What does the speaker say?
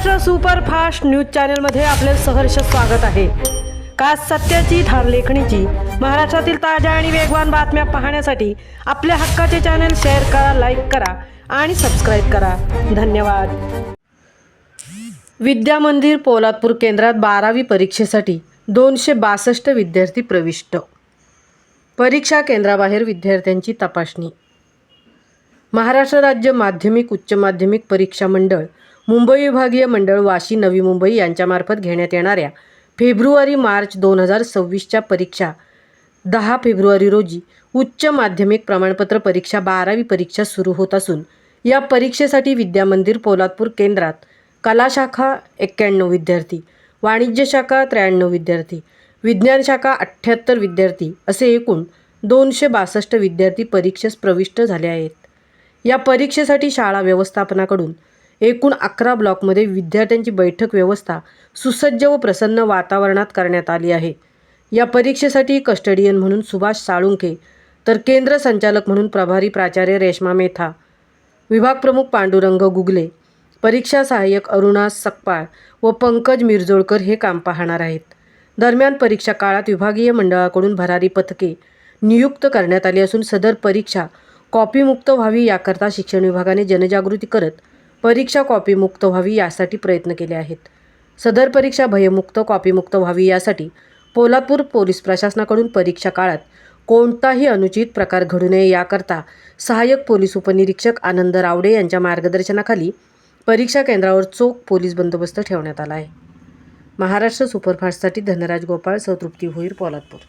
Maharashtra superfast news चॅनलमध्ये आपले सहर्ष स्वागत आहे। का सत्याची धार लेखणीची महाराष्ट्रातील ताज्या आणि वेगवान बातम्या पाहण्यासाठी आपल्या हक्काचे चॅनल शेअर करा, लाईक करा आणि सबस्क्राइब करा। धन्यवाद। विद्या मंदिर पोलादपूर केंद्रात 12वी परीक्षेसाठी 262 विद्यार्थी प्रविष्ट। परीक्षा केंद्राबाहेर विद्यार्थ्यांची तपासणी। महाराष्ट्र राज्य माध्यमिक उच्च माध्यमिक परीक्षा मंडळ मुंबई विभागीय मंडळ वाशी नवी मुंबई यांच्यामार्फत घेण्यात येणाऱ्या फेब्रुवारी-मार्च 2026च्या परीक्षा 10 फेब्रुवारी रोजी उच्च माध्यमिक प्रमाणपत्र परीक्षा 12वी परीक्षा सुरू होत असून या परीक्षेसाठी विद्या मंदिर पोलादपूर केंद्रात कला शाखा 91 विद्यार्थी, वाणिज्य शाखा 93 विद्यार्थी, विज्ञान शाखा 78 विद्यार्थी असे एकूण 262 विद्यार्थी परीक्षेस प्रविष्ट झाले आहेत। या परीक्षेसाठी शाळा व्यवस्थापनाकडून एकूण 11 ब्लॉकमध्ये विद्यार्थ्यांची बैठक व्यवस्था सुसज्ज व प्रसन्न वातावरणात करण्यात आली आहे। या परीक्षेसाठी कस्टडियन म्हणून सुभाष साळुंखे, तर केंद्र संचालक म्हणून प्रभारी प्राचार्य रेश्मा मेथा, विभाग प्रमुख पांडुरंग गुगले, परीक्षा सहाय्यक अरुणा सकपाळ व पंकज मिरजोळकर हे काम पाहणार आहेत। दरम्यान परीक्षा काळात विभागीय मंडळाकडून भरारी पथके नियुक्त करण्यात आली असून सदर परीक्षा कॉपीमुक्त व्हावी याकरता शिक्षण विभागाने जनजागृती करत परीक्षा कॉपीमुक्त व्हावी यासाठी प्रयत्न केले आहेत। सदर परीक्षा भयमुक्त कॉपीमुक्त व्हावी यासाठी पोलादपूर पोलीस प्रशासनाकडून परीक्षा काळात कोणताही अनुचित प्रकार घडू नये याकरता सहाय्यक पोलीस उपनिरीक्षक आनंद रावडे यांच्या मार्गदर्शनाखाली परीक्षा केंद्रावर चोख पोलीस बंदोबस्त ठेवण्यात आला आहे। महाराष्ट्र सुपरफास्टसाठी धनराज गोपाळ, सौतृप्ती भोईर, पोलादपूर।